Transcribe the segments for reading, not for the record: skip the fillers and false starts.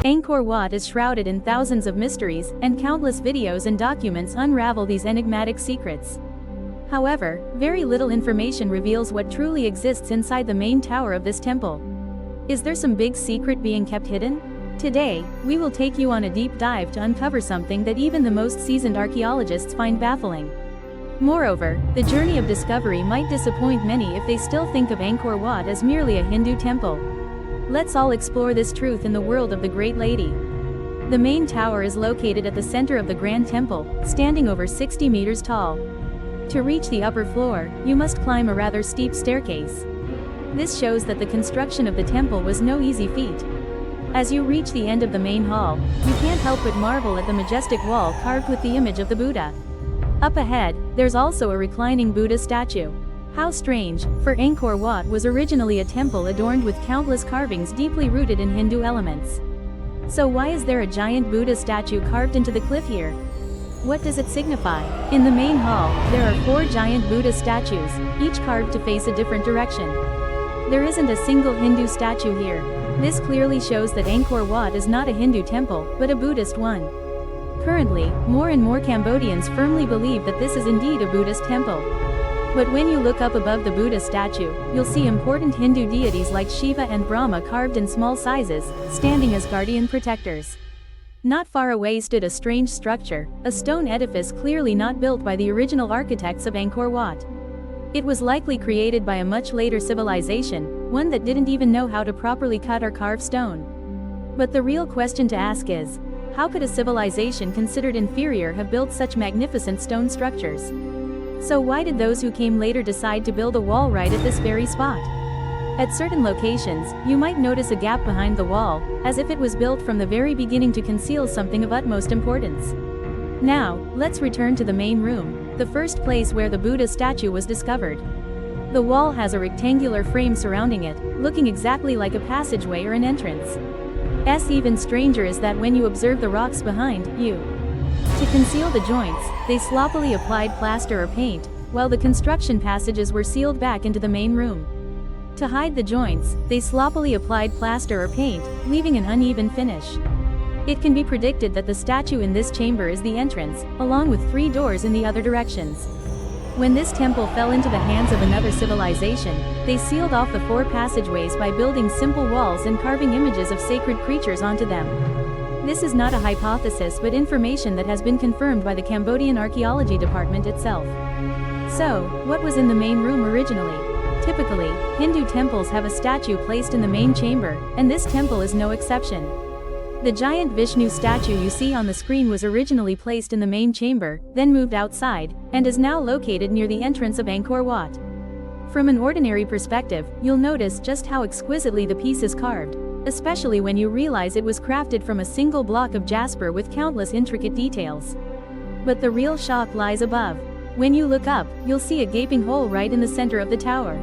Angkor Wat is shrouded in thousands of mysteries, and countless videos and documents unravel these enigmatic secrets. However, very little information reveals what truly exists inside the main tower of this temple. Is there some big secret being kept hidden? Today, we will take you on a deep dive to uncover something that even the most seasoned archaeologists find baffling. Moreover, the journey of discovery might disappoint many if they still think of Angkor Wat as merely a Hindu temple. Let's all explore this truth in the world of the Great Lady. The main tower is located at the center of the Grand Temple, standing over 60 meters tall. To reach the upper floor, you must climb a rather steep staircase. This shows that the construction of the temple was no easy feat. As you reach the end of the main hall, you can't help but marvel at the majestic wall carved with the image of the Buddha. Up ahead, there's also a reclining Buddha statue. How strange, for Angkor Wat was originally a temple adorned with countless carvings deeply rooted in Hindu elements. So why is there a giant Buddha statue carved into the cliff here? What does it signify? In the main hall, there are 4 giant Buddha statues, each carved to face a different direction. There isn't a single Hindu statue here. This clearly shows that Angkor Wat is not a Hindu temple, but a Buddhist one. Currently, more and more Cambodians firmly believe that this is indeed a Buddhist temple. But when you look up above the Buddha statue, you'll see important Hindu deities like Shiva and Brahma carved in small sizes, standing as guardian protectors. Not far away stood a strange structure, a stone edifice clearly not built by the original architects of Angkor Wat. It was likely created by a much later civilization, one that didn't even know how to properly cut or carve stone. But the real question to ask is, how could a civilization considered inferior have built such magnificent stone structures? So why did those who came later decide to build a wall right at this very spot? At certain locations, you might notice a gap behind the wall, as if it was built from the very beginning to conceal something of utmost importance. Now, let's return to the main room, the first place where the Buddha statue was discovered. The wall has a rectangular frame surrounding it, looking exactly like a passageway or an entrance. Even stranger is that when you observe the rocks behind you. To conceal the joints, they sloppily applied plaster or paint, while the construction passages were sealed back into the main room. To hide the joints, they sloppily applied plaster or paint, leaving an uneven finish. It can be predicted that the statue in this chamber is the entrance, along with 3 doors in the other directions. When this temple fell into the hands of another civilization, they sealed off the 4 passageways by building simple walls and carving images of sacred creatures onto them. This is not a hypothesis but information that has been confirmed by the Cambodian Archaeology Department itself. So, what was in the main room originally? Typically, Hindu temples have a statue placed in the main chamber, and this temple is no exception. The giant Vishnu statue you see on the screen was originally placed in the main chamber, then moved outside, and is now located near the entrance of Angkor Wat. From an ordinary perspective, you'll notice just how exquisitely the piece is carved, especially when you realize it was crafted from a single block of jasper with countless intricate details. But the real shock lies above. When you look up, you'll see a gaping hole right in the center of the tower.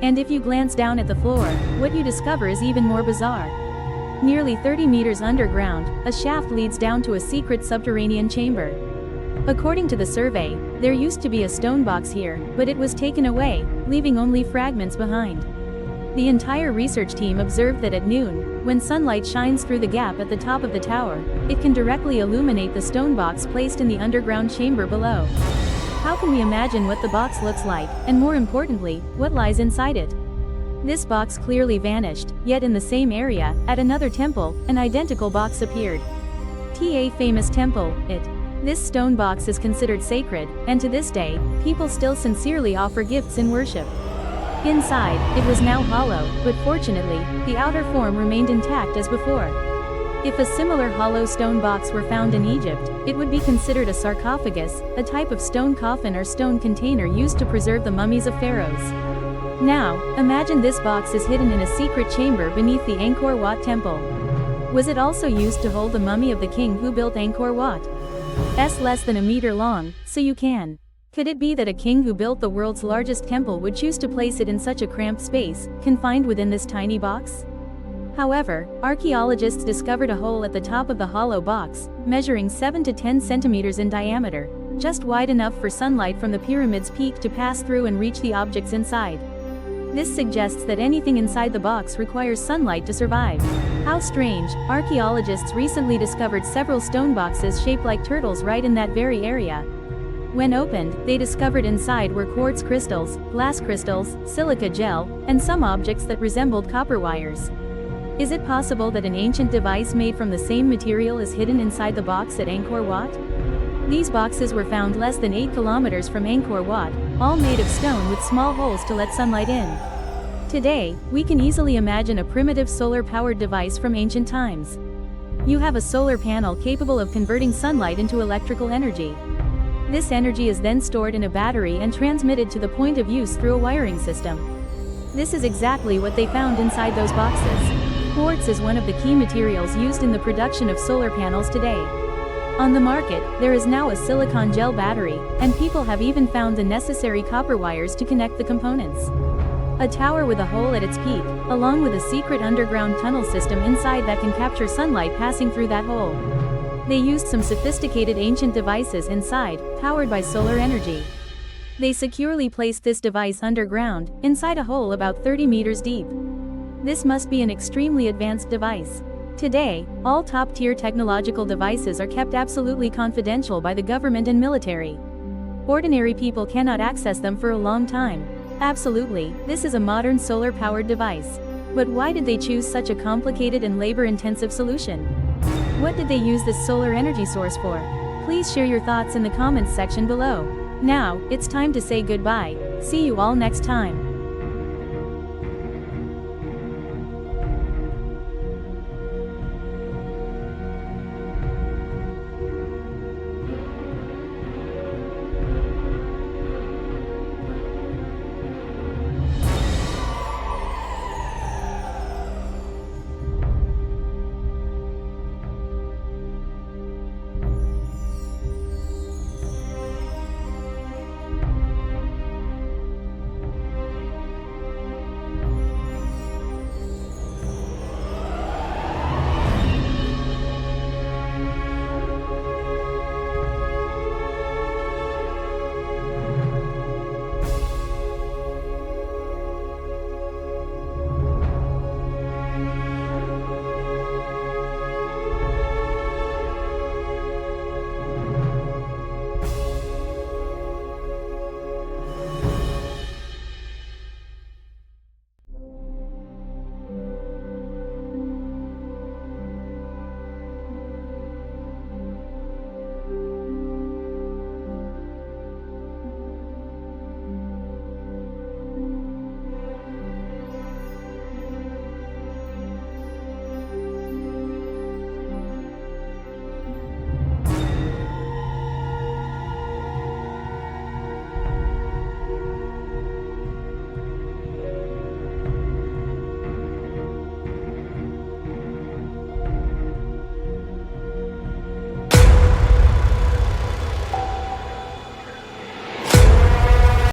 And if you glance down at the floor, what you discover is even more bizarre. Nearly 30 meters underground, a shaft leads down to a secret subterranean chamber. According to the survey, there used to be a stone box here, but it was taken away, leaving only fragments behind. The entire research team observed that at noon, when sunlight shines through the gap at the top of the tower, it can directly illuminate the stone box placed in the underground chamber below. How can we imagine what the box looks like, and more importantly, what lies inside it? This box clearly vanished, yet in the same area, at another temple, an identical box appeared. A famous temple, This stone box is considered sacred, and to this day, people still sincerely offer gifts in worship. Inside, it was now hollow, but fortunately, the outer form remained intact as before. If a similar hollow stone box were found in Egypt, it would be considered a sarcophagus, a type of stone coffin or stone container used to preserve the mummies of pharaohs. Now, imagine this box is hidden in a secret chamber beneath the Angkor Wat temple. Was it also used to hold the mummy of the king who built Angkor Wat? Less than a meter long, so you can. Could it be that a king who built the world's largest temple would choose to place it in such a cramped space, confined within this tiny box? However, archaeologists discovered a hole at the top of the hollow box, measuring 7 to 10 centimeters in diameter, just wide enough for sunlight from the pyramid's peak to pass through and reach the objects inside. This suggests that anything inside the box requires sunlight to survive. How strange, archaeologists recently discovered several stone boxes shaped like turtles right in that very area. When opened, they discovered inside were quartz crystals, glass crystals, silica gel, and some objects that resembled copper wires. Is it possible that an ancient device made from the same material is hidden inside the box at Angkor Wat? These boxes were found less than 8 kilometers from Angkor Wat, all made of stone with small holes to let sunlight in. Today, we can easily imagine a primitive solar-powered device from ancient times. You have a solar panel capable of converting sunlight into electrical energy. This energy is then stored in a battery and transmitted to the point of use through a wiring system. This is exactly what they found inside those boxes. Quartz is one of the key materials used in the production of solar panels today. On the market, there is now a silicon gel battery, and people have even found the necessary copper wires to connect the components. A tower with a hole at its peak, along with a secret underground tunnel system inside that can capture sunlight passing through that hole. They used some sophisticated ancient devices inside, powered by solar energy. They securely placed this device underground, inside a hole about 30 meters deep. This must be an extremely advanced device. Today, all top-tier technological devices are kept absolutely confidential by the government and military. Ordinary people cannot access them for a long time. Absolutely, this is a modern solar-powered device. But why did they choose such a complicated and labor-intensive solution? What did they use this solar energy source for? Please share your thoughts in the comments section below. Now, it's time to say goodbye. See you all next time.